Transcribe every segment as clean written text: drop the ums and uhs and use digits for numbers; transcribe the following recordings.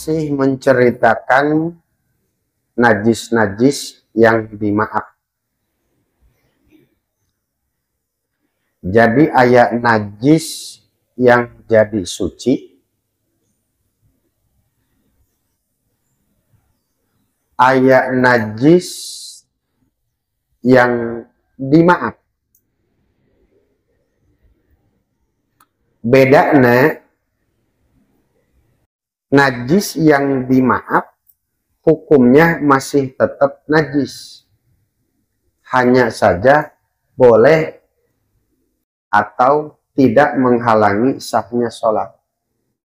masih menceritakan najis-najis yang dimaaf. Jadi ayat najis yang jadi suci, ayat najis yang dimaaf. Bedanya najis yang dimaaf hukumnya masih tetap najis, hanya saja boleh atau tidak menghalangi sahnya sholat.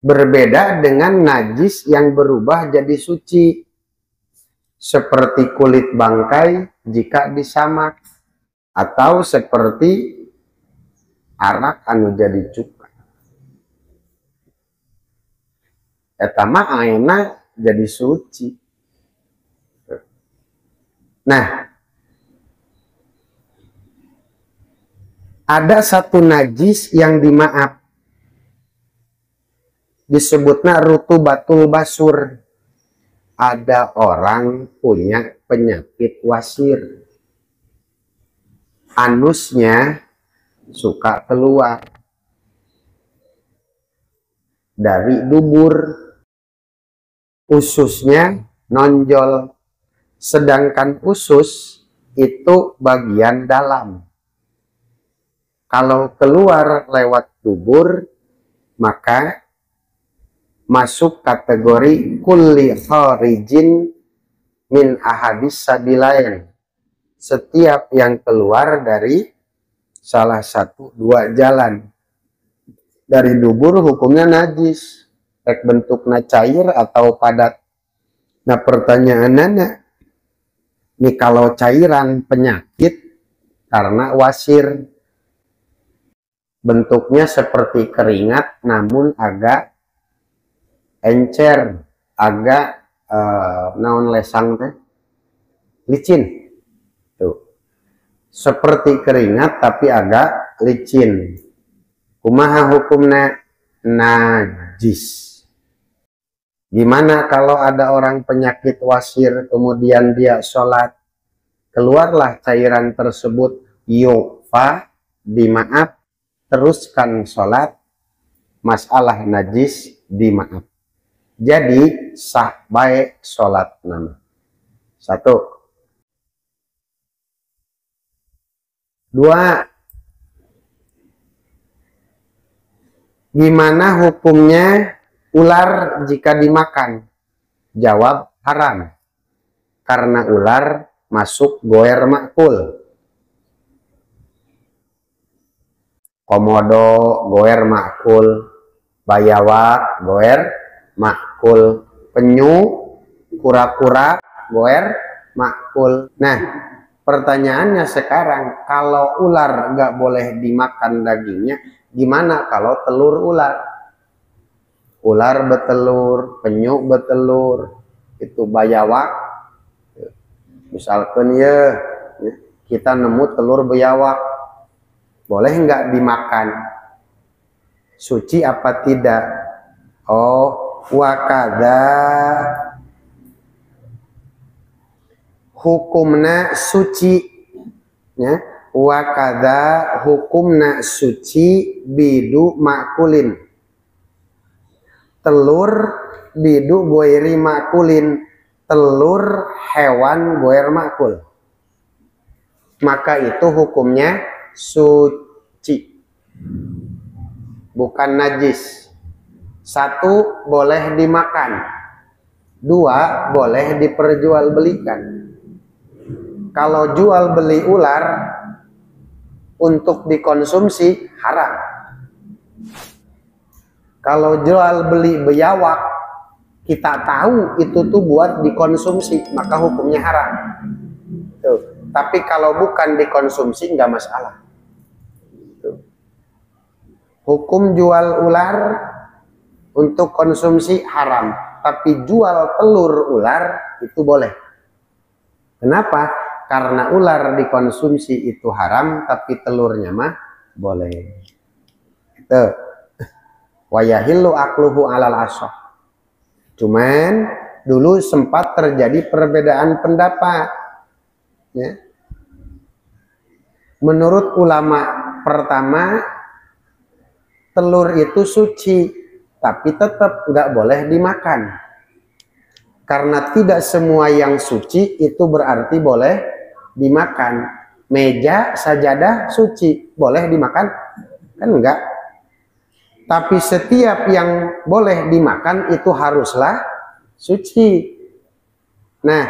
Berbeda dengan najis yang berubah jadi suci, seperti kulit bangkai jika disamak, atau seperti arak anu jadi cuka. Eta mah ayeuna jadi suci. Nah, ada satu najis yang dimaaf, disebutnya rutubatul basur. Ada orang punya penyakit wasir, anusnya suka keluar dari dubur, ususnya nonjol, sedangkan usus itu bagian dalam. Kalau keluar lewat dubur, maka masuk kategori kulli kharijin min ahadis sabilain. Setiap yang keluar dari salah satu dua jalan. Dari dubur hukumnya najis, baik bentuknya cair atau padat. Nah pertanyaannya, nih kalau cairan penyakit karena wasir, bentuknya seperti keringat namun agak encer, agak naon lesang teh, licin. Tuh. Seperti keringat tapi agak licin. Kumaha hukumna? Najis. Gimana kalau ada orang penyakit wasir kemudian dia sholat, keluarlah cairan tersebut, yufa, dimaaf, teruskan sholat, masalah najis dimaaf. Jadi sah baik sholat nama. Satu. Dua. Gimana hukumnya ular jika dimakan? Jawab haram. Karena ular masuk goer makul. Komodo goer makul, bayawa goer makul, penyu, kura-kura goer makul. Nah, pertanyaannya sekarang, kalau ular nggak boleh dimakan dagingnya, gimana kalau telur ular? Ular betelur, penyu betelur, itu bayawak. Misalkan ya, kita nemu telur bayawak, boleh nggak dimakan? Suci apa tidak? Oh, wakada hukumna suci, ya. Wakada hukumna suci bidu makulin. Telur bidu goeri makulin, telur hewan goer makul. Maka itu hukumnya suci, bukan najis. Satu, boleh dimakan. Dua, boleh diperjualbelikan. Kalau jual beli ular untuk dikonsumsi haram. Kalau jual beli biawak kita tahu itu tuh buat dikonsumsi, maka hukumnya haram. Tuh. Tapi kalau bukan dikonsumsi nggak masalah. Tuh. Hukum jual ular untuk konsumsi haram, tapi jual telur ular itu boleh. Kenapa? Karena ular dikonsumsi itu haram, tapi telurnya mah boleh. Itu. Wayahillu akluhu alal asah. Cuman dulu sempat terjadi perbedaan pendapat. Ya. Menurut ulama pertama, telur itu suci, tapi tetap nggak boleh dimakan. Karena tidak semua yang suci itu berarti boleh dimakan. Meja, sajadah suci, boleh dimakan? Kan enggak. Tapi setiap yang boleh dimakan itu haruslah suci. Nah,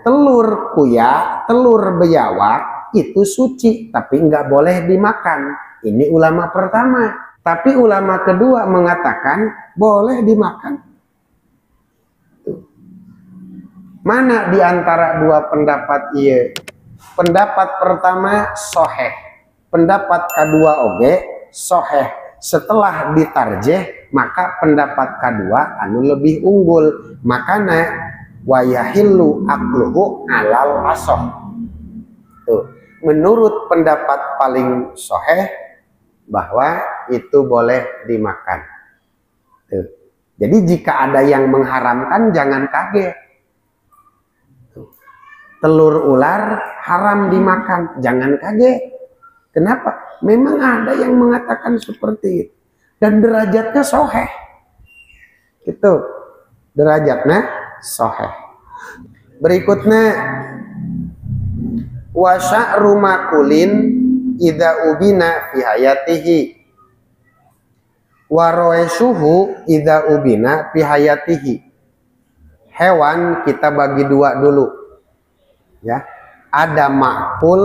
telur kuya, telur biawak itu suci, tapi enggak boleh dimakan. Ini ulama pertama. Tapi ulama kedua mengatakan boleh dimakan. Mana di antara dua pendapat iya? Pendapat pertama soheh, pendapat kedua oge soheh. Setelah ditarjeh, maka pendapat kedua anu lebih unggul. Makana wayahillu akluhu alal asoh. Tuh. Menurut pendapat paling soheh bahwa itu boleh dimakan. Tuh. Jadi jika ada yang mengharamkan jangan kaget. Telur ular haram dimakan, jangan kaget. Kenapa? Memang ada yang mengatakan seperti itu. Dan derajatnya soheh. Gitu. Derajatnya soheh. Berikutnya. Wa sya'ru makulin idza ubina fi hayatihi. Wa rawaisuhu idza ubina fi hayatihi. Hewan kita bagi dua dulu. Ya. Ada makul,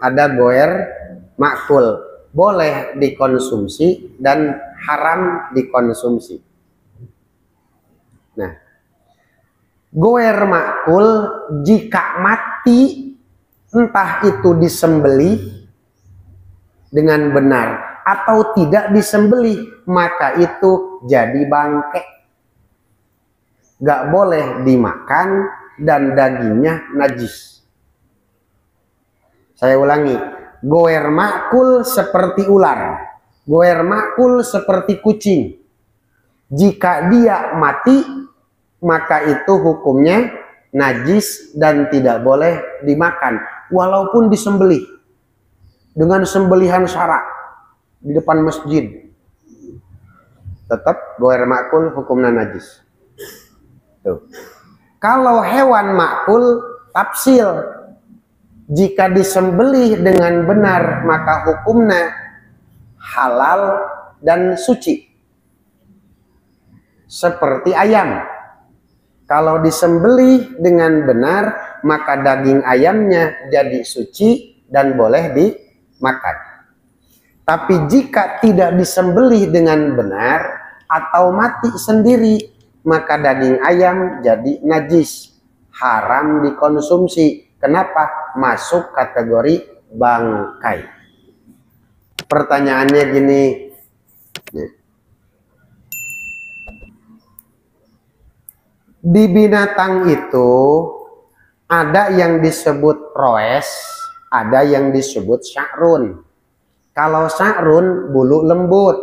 ada goer makul, boleh dikonsumsi dan haram dikonsumsi. Nah, goer makul jika mati, entah itu disembelih dengan benar atau tidak disembelih, maka itu jadi bangkai. Gak boleh dimakan dan dagingnya najis. Saya ulangi. Goer makul seperti ular, goer makul seperti kucing. Jika dia mati, maka itu hukumnya najis dan tidak boleh dimakan, walaupun disembelih dengan sembelihan syarak di depan masjid. Tetap goer makul hukumnya najis. Tuh. Kalau hewan makul tafsil. Jika disembelih dengan benar, maka hukumnya halal dan suci. Seperti ayam. Kalau disembelih dengan benar, maka daging ayamnya jadi suci dan boleh dimakan. Tapi jika tidak disembelih dengan benar atau mati sendiri, maka daging ayam jadi najis, haram dikonsumsi. Kenapa? Masuk kategori bangkai. Pertanyaannya gini. Di binatang itu ada yang disebut roes, ada yang disebut sya'run. Kalau sya'run bulu lembut.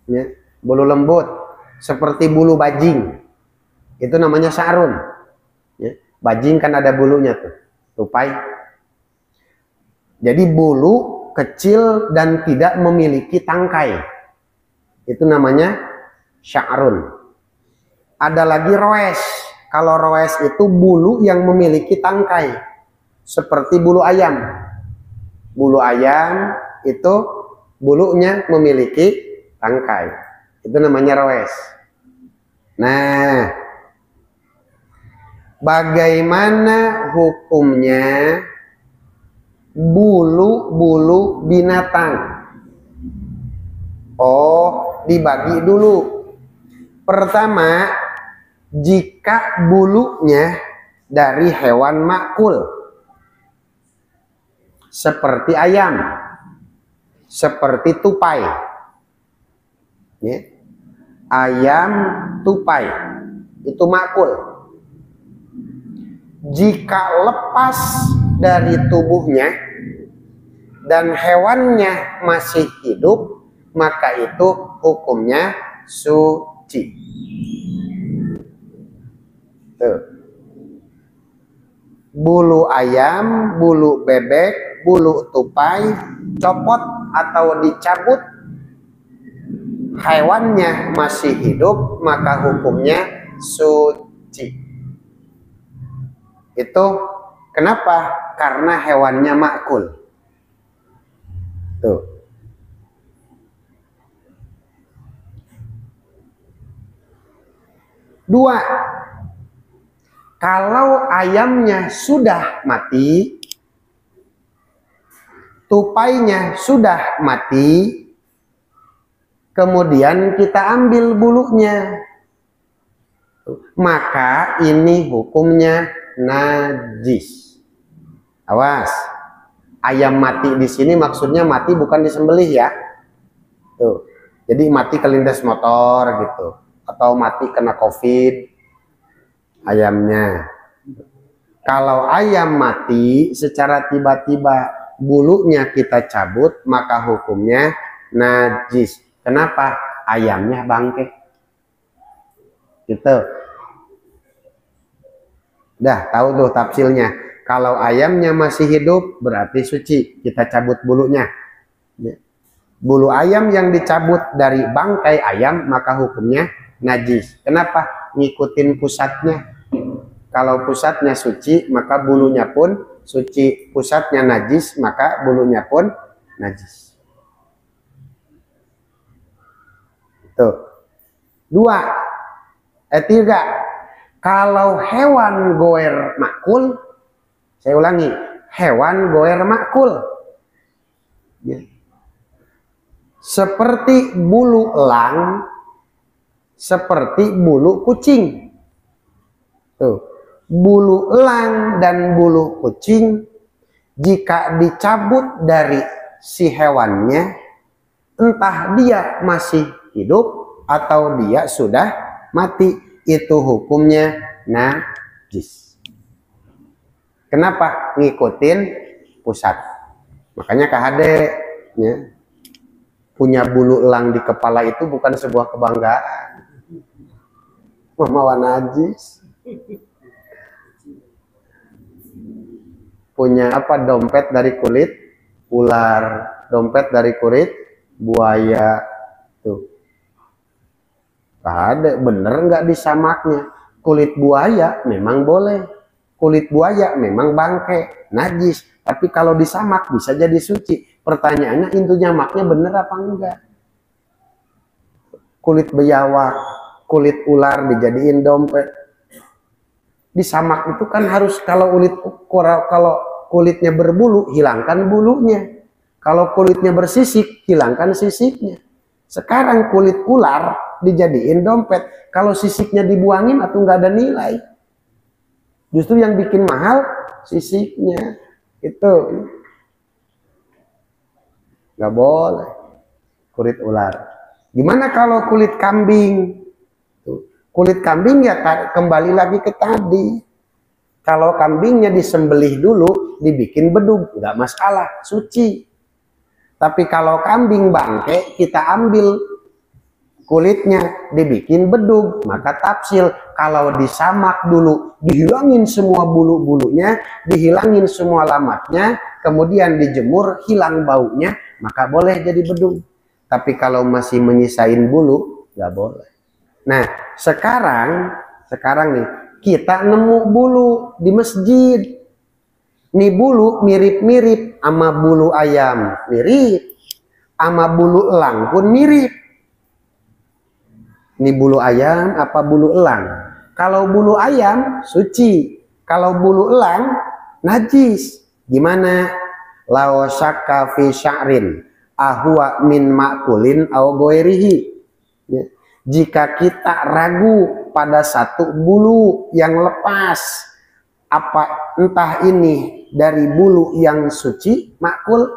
Ya, bulu lembut. Seperti bulu bajing. Itu namanya sya'run. Ya, bajing kan ada bulunya tuh. Tupai. Jadi bulu kecil dan tidak memiliki tangkai. Itu namanya sya'run. Ada lagi roes. Kalau roes itu bulu yang memiliki tangkai. Seperti bulu ayam. Bulu ayam itu bulunya memiliki tangkai. Itu namanya roes. Nah, bagaimana hukumnya bulu-bulu binatang? Oh, dibagi dulu. Pertama, jika bulunya dari hewan makul, seperti ayam, seperti tupai. Ya. Ayam, tupai, itu makul. Jika lepas dari tubuhnya dan hewannya masih hidup, maka itu hukumnya suci. Tuh. Bulu ayam, bulu bebek, bulu tupai, copot atau dicabut, hewannya masih hidup, maka hukumnya suci. Itu kenapa? Karena hewannya makul. Tuh. Dua, kalau ayamnya sudah mati, tupainya sudah mati, kemudian kita ambil bulunya, maka ini hukumnya najis. Awas, ayam mati di sini maksudnya mati bukan disembelih ya. Tuh. Jadi mati kelindes motor gitu, atau mati kena COVID ayamnya. Kalau ayam mati secara tiba-tiba bulunya kita cabut, maka hukumnya najis. Kenapa? Ayamnya bangke. Gitu. Dah tahu tuh tafsilnya. Kalau ayamnya masih hidup berarti suci, kita cabut bulunya. Bulu ayam yang dicabut dari bangkai ayam maka hukumnya najis. Kenapa? Ngikutin pusatnya. Kalau pusatnya suci maka bulunya pun suci. Pusatnya najis maka bulunya pun najis. Tuh. Tiga. Kalau hewan goer makul, saya ulangi, hewan goer makul, ya. Seperti bulu elang, seperti bulu kucing. Tuh. Bulu elang dan bulu kucing jika dicabut dari si hewannya, entah dia masih hidup atau dia sudah mati, itu hukumnya najis. Kenapa? Ngikutin pusat. Makanya KHD ya, punya bulu elang di kepala itu bukan sebuah kebanggaan. Memawan najis. Punya apa? Dompet dari kulit ular, dompet dari kulit buaya. Tuh. Ada bener nggak disamaknya? Kulit buaya memang boleh, kulit buaya memang bangke, najis. Tapi kalau disamak bisa jadi suci. Pertanyaannya itu nyamaknya bener apa enggak? Kulit biawak, kulit ular dijadiin dompet. Disamak itu kan harus kalau kulitnya berbulu, hilangkan bulunya. Kalau kulitnya bersisik, hilangkan sisiknya. Sekarang kulit ular dijadiin dompet. Kalau sisiknya dibuangin atau nggak ada nilai. Justru yang bikin mahal sisiknya. Itu nggak boleh. Kulit ular. Gimana kalau kulit kambing? Kulit kambing ya kembali lagi ke tadi. Kalau kambingnya disembelih dulu, dibikin bedug, nggak masalah, suci. Tapi kalau kambing bangke, kita ambil kulitnya, dibikin bedug, maka tafsil. Kalau disamak dulu, dihilangin semua bulu-bulunya, dihilangin semua lamatnya, kemudian dijemur, hilang baunya, maka boleh jadi bedug. Tapi kalau masih menyisain bulu, nggak boleh. Nah, sekarang nih, kita nemu bulu di masjid. Nih bulu mirip-mirip sama bulu ayam, mirip. Sama bulu elang pun mirip. Ini bulu ayam apa bulu elang? Kalau bulu ayam suci, kalau bulu elang najis. Gimana? Law syakka fi sya'rin ahwa min ma'kulin aw ghairihi. Ya. Jika kita ragu pada satu bulu yang lepas, apa entah ini dari bulu yang suci makul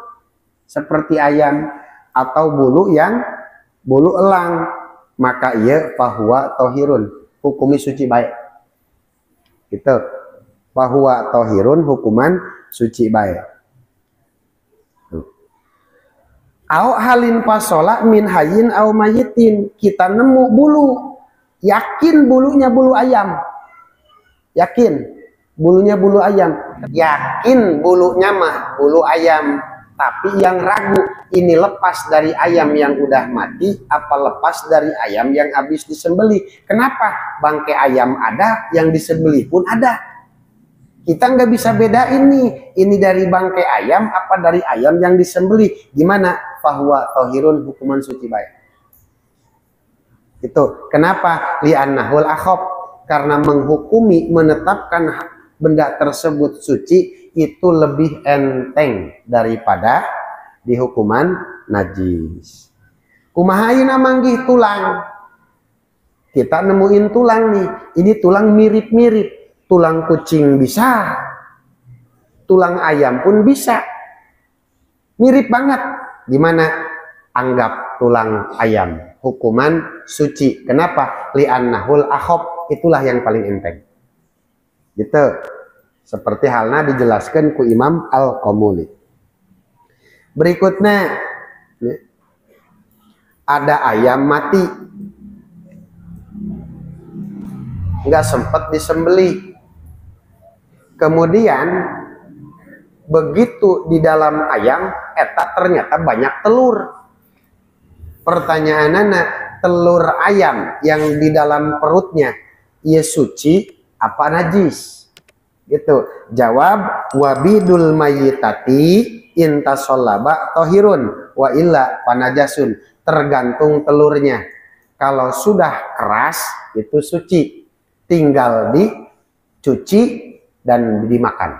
seperti ayam atau bulu elang, maka ia bahwa tohirun, hukumi suci baik. Gitu. Bahwa tohirun, hukuman suci baik. Au halin pasola min hayin au mayitin. Kita nemu bulu, yakin bulunya bulu ayam. Yakin bulunya bulu ayam? Yakin bulunya mah bulu ayam, tapi yang ragu ini lepas dari ayam yang udah mati apa lepas dari ayam yang habis disembelih. Kenapa? Bangkai ayam ada, yang disembelih pun ada. Kita nggak bisa beda ini dari bangkai ayam apa dari ayam yang disembelih. Gimana? Fahuwa tohirun, hukuman suci baik. Itu kenapa? Li'annahul akhab, karena menghukumi, menetapkan benda tersebut suci itu lebih enteng daripada di hukuman najis. Kumahaina manggih tulang. Kita nemuin tulang nih, ini tulang mirip-mirip. Tulang kucing bisa, tulang ayam pun bisa. Mirip banget. Gimana? Anggap tulang ayam hukuman suci. Kenapa? Li'annahul akhab, itulah yang paling enteng. Gitu. Seperti halnya dijelaskan ku Imam Al-Qamuli. Berikutnya, ada ayam mati, nggak sempat disembelih. Kemudian begitu di dalam ayam, eta ternyata banyak telur. Pertanyaannya, telur ayam yang di dalam perutnya, ia suci apa najis? Gitu. Jawab, wabidul mayyitati intasolaba tohirun wa illa panajasun. Tergantung telurnya. Kalau sudah keras itu suci, tinggal dicuci dan dimakan.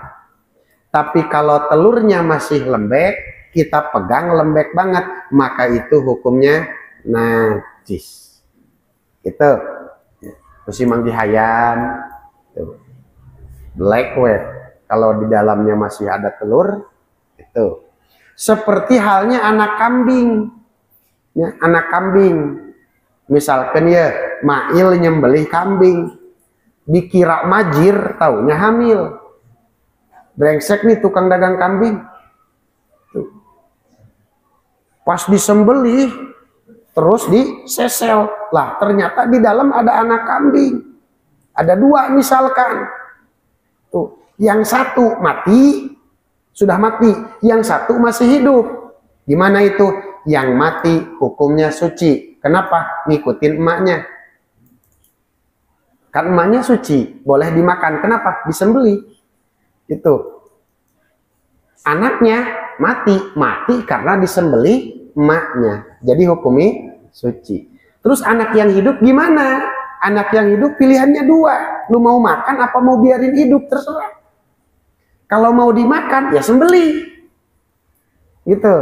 Tapi kalau telurnya masih lembek, kita pegang lembek banget, maka itu hukumnya najis. Gitu. Mesti manggi hayam, black wet. Kalau di dalamnya masih ada telur, itu. Seperti halnya anak kambing. Ya, anak kambing. Misalkan ya, Mail nyembelih kambing. Dikira majir, taunya hamil. Brengsek nih tukang dagang kambing. Tuh. Pas disembelih, terus disesel. Lah, ternyata di dalam ada anak kambing. Ada dua misalkan. Tuh, yang satu mati, sudah mati. Yang satu masih hidup. Gimana itu? Yang mati hukumnya suci. Kenapa? Ngikutin emaknya. Kan emaknya suci, boleh dimakan. Kenapa? Disembelih. Itu. Anaknya mati karena disembelih emaknya. Jadi hukumi suci. Terus anak yang hidup gimana? Anak yang hidup pilihannya dua. Lu mau makan apa mau biarin hidup? Terserah. Kalau mau dimakan, ya sembelih. Gitu.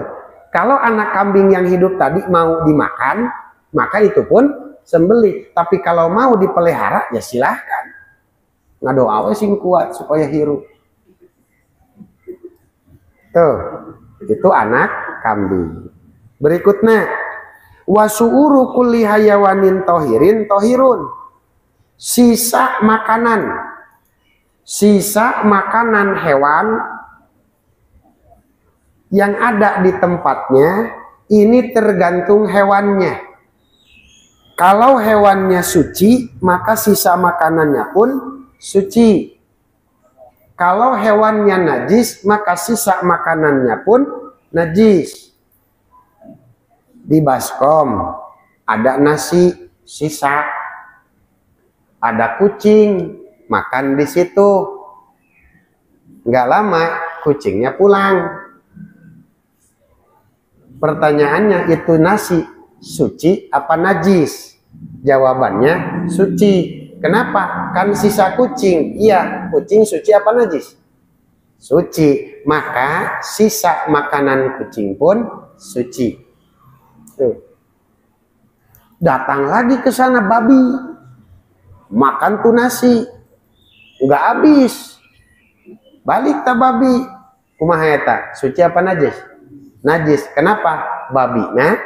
Kalau anak kambing yang hidup tadi mau dimakan, maka itu pun sembelih. Tapi kalau mau dipelihara, ya silahkan. Ngadoa sing kuat supaya hirup. Tuh, itu anak kambing. Berikutnya, wasu'uru kulli hayawanin tohirin tohirun. Sisa makanan hewan yang ada di tempatnya, ini tergantung hewannya. Kalau hewannya suci, maka sisa makanannya pun suci. Kalau hewannya najis, maka sisa makanannya pun najis. Di baskom ada nasi sisa, ada kucing makan di situ. Nggak lama kucingnya pulang. Pertanyaannya, itu nasi suci apa najis? Jawabannya suci. Kenapa? Kan sisa kucing. Iya, kucing suci apa najis? Suci. Maka sisa makanan kucing pun suci. Tuh. Datang lagi ke sana babi. Makan tuh nasi. Nggak habis. Balik ta babi. Kumaha eta? Suci apa najis? Najis. Kenapa? Babinya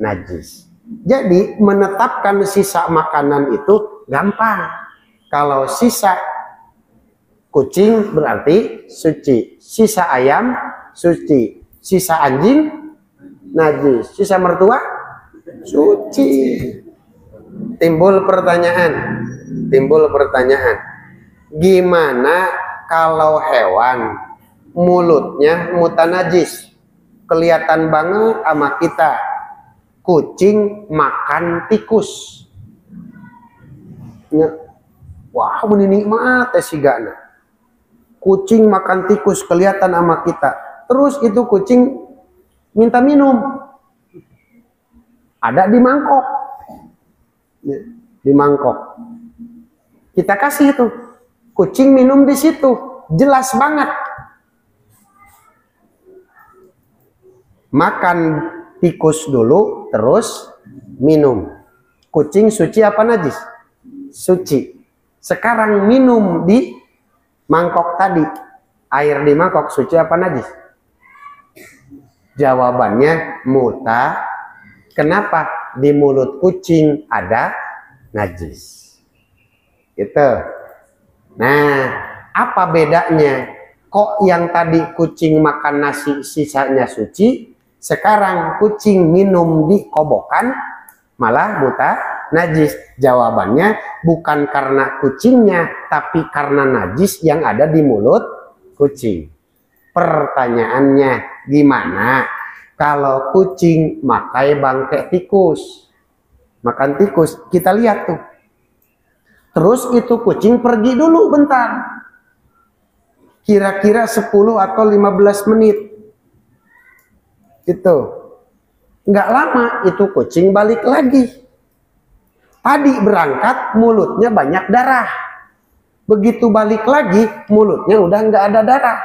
najis. Jadi menetapkan sisa makanan itu gampang. Kalau sisa kucing berarti suci, sisa ayam suci, sisa anjing najis, sisa mertua suci. Timbul pertanyaan. Gimana kalau hewan mulutnya mutanajis, kelihatan banget sama kita? Kucing makan tikus. Wah, ini nikmat sih gana. Kucing makan tikus kelihatan sama kita. Terus itu kucing minta minum. Ada di mangkok. Di mangkok. Kita kasih itu. Kucing minum di situ. Jelas banget. Makan tikus dulu, terus minum. Kucing suci apa najis? Suci. Sekarang minum di mangkok tadi. Air di mangkok suci apa najis? Jawabannya muta. Kenapa? Di mulut kucing ada najis. Gitu. Nah, apa bedanya? Kok yang tadi kucing makan nasi sisanya suci, sekarang kucing minum di kobokan malah buta najis? Jawabannya bukan karena kucingnya, tapi karena najis yang ada di mulut kucing. Pertanyaannya, gimana kalau kucing makai bangkai tikus? Makan tikus, kita lihat tuh. Terus itu kucing pergi dulu bentar. Kira-kira 10 atau 15 menit. Gitu. Nggak lama itu kucing balik lagi. Tadi berangkat mulutnya banyak darah. Begitu balik lagi mulutnya udah nggak ada darah.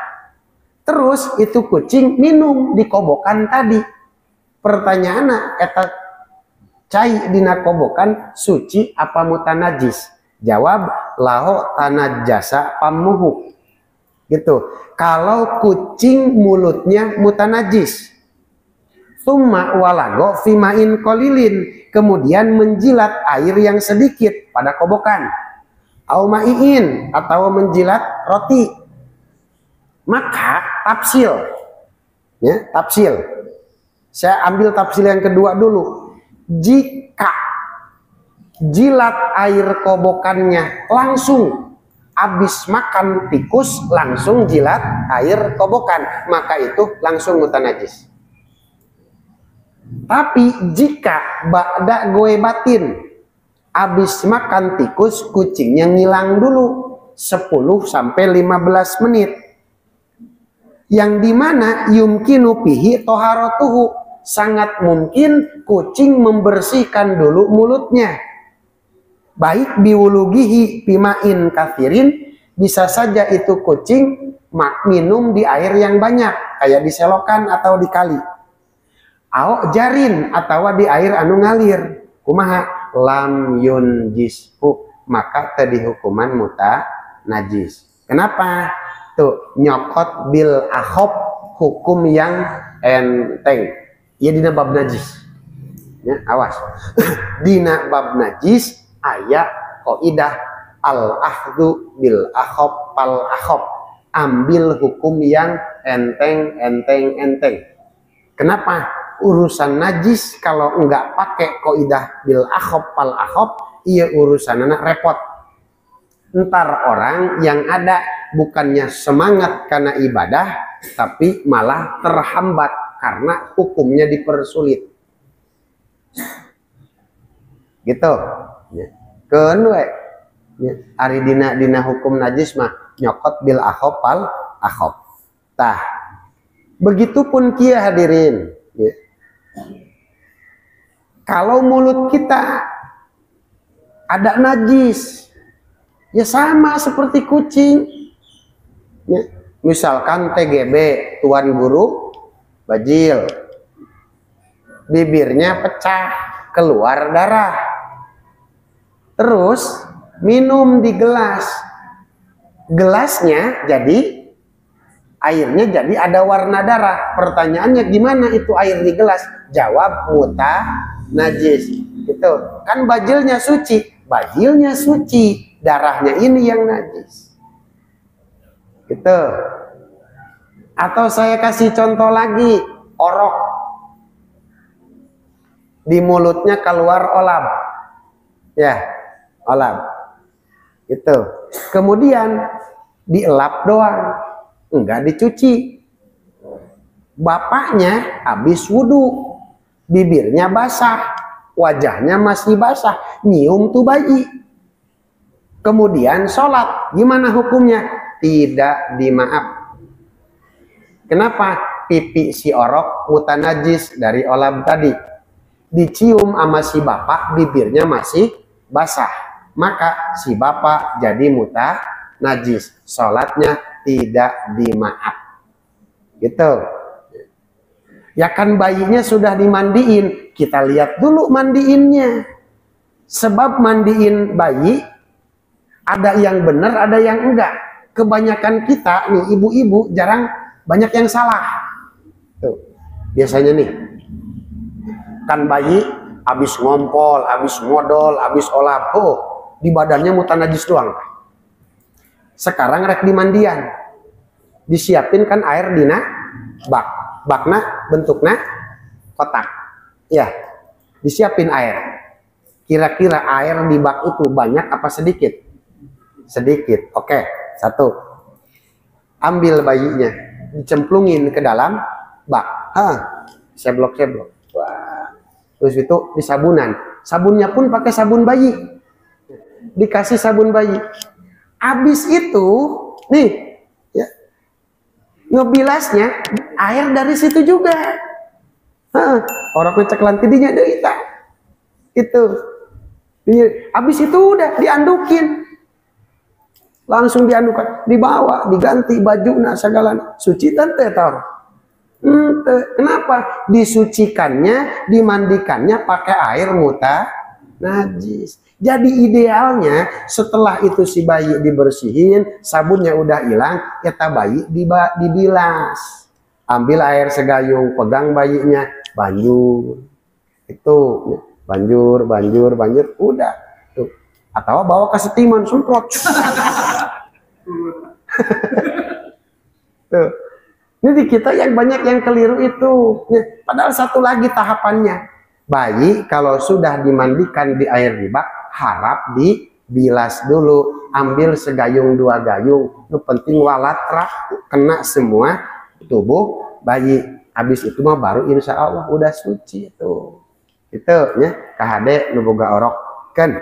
Terus itu kucing minum di kobokan tadi. Pertanyaannya, eta cai dina kobokan suci apa mutanajis? Jawab, laho tanajasa pamuhu. Gitu. Kalau kucing mulutnya mutanajis, summa walago fimain kolilin, kemudian menjilat air yang sedikit pada kobokan, au maiin, atau menjilat roti, maka tafsil, ya, tafsil. Saya ambil tafsil yang kedua dulu. Jika jilat air kobokannya langsung, habis makan tikus langsung jilat air kobokan, maka itu langsung mutanajis. Tapi jika ba'da goe batin, habis makan tikus kucingnya ngilang dulu 10 sampai 15 menit, yang dimana yumkinu pihi toharotuhu, sangat mungkin kucing membersihkan dulu mulutnya, baik biwulugihi pimain kathirin, bisa saja itu kucing minum di air yang banyak, kayak di selokan atau di kali, au jarin, atau di air anu ngalir, kumaha lam yunjishu, maka tadi hukuman muta najis. Kenapa? Tuh, nyokot bil akhop, hukum yang enteng. Ya dina bab najis. Ya, awas. Dina bab najis ayat qaidah al ahdu bil akhop pal akhop. Ambil hukum yang enteng. Kenapa? Urusan najis kalau enggak pakai qaidah bil akhop pal akhop, iya urusanana repot. Ntar orang yang ada bukannya semangat karena ibadah, tapi malah terhambat karena hukumnya dipersulit. Gitu. Kedua, ari dina hukum najis mah nyokot bil akhop pal akhop. Tah, begitupun kia hadirin. Ya. Kalau mulut kita ada najis, ya sama seperti kucing. Ya. Misalkan TGB, tuan guru bajil, bibirnya pecah, keluar darah, terus minum di gelas, gelasnya jadi airnya jadi ada warna darah. Pertanyaannya, gimana itu air di gelas? Jawab, muta najis. Gitu. Kan bajilnya suci, darahnya ini yang najis. Gitu. Atau saya kasih contoh lagi, orok, di mulutnya keluar olab, ya, olab. Gitu. Kemudian dielap doang, enggak dicuci. Bapaknya habis wudhu, bibirnya basah, wajahnya masih basah, nyium tuh bayi. Kemudian sholat, gimana hukumnya? Tidak dimaaf. Kenapa? Pipi si orok mutanajis dari olam tadi. Dicium sama si bapak, bibirnya masih basah. Maka si bapak jadi mutanajis. Sholatnya tidak dimaaf. Gitu. Ya kan bayinya sudah dimandiin. Kita lihat dulu mandiinnya. Sebab mandiin bayi, ada yang benar, ada yang enggak. Kebanyakan kita nih ibu-ibu jarang, banyak yang salah. Tuh, biasanya nih, kan bayi habis ngompol, habis modal, habis olap, di badannya mutanajis doang. Sekarang rek dimandian, disiapin kan air dina bak, bakna bentuknya kotak, ya, disiapin air. Kira-kira air di bak itu banyak apa sedikit? Sedikit. Oke, satu. Ambil bayinya, dicemplungin ke dalam bak. Seblok-seblok. Wah. Terus itu disabunan. Sabunnya pun pakai sabun bayi. Dikasih sabun bayi. Habis itu, nih, ya, ngebilasnya air dari situ juga. Orang ngecek lantidinya deh itu. Habis itu udah diandukin. Langsung diandukan, dibawa, diganti baju, segala suci tante tahu. Kenapa? Disucikannya, dimandikannya pakai air mutanajis. Jadi idealnya setelah itu si bayi dibersihin, sabunnya udah hilang, kita bayi dibilas. Ambil air segayung, pegang bayinya, banjur. Itu banjur, udah. Tuh. Atau bawa ke setiman, semprot. Tuh. Ini di kita yang banyak yang keliru itu. Padahal satu lagi tahapannya. Bayi kalau sudah dimandikan di air bak, harap dibilas dulu. Ambil segayung 2 gayung. Itu penting walatra kena semua tubuh bayi. Habis itu mah baru insya Allah udah suci itu. Itu ya KHD nu boga orok kan.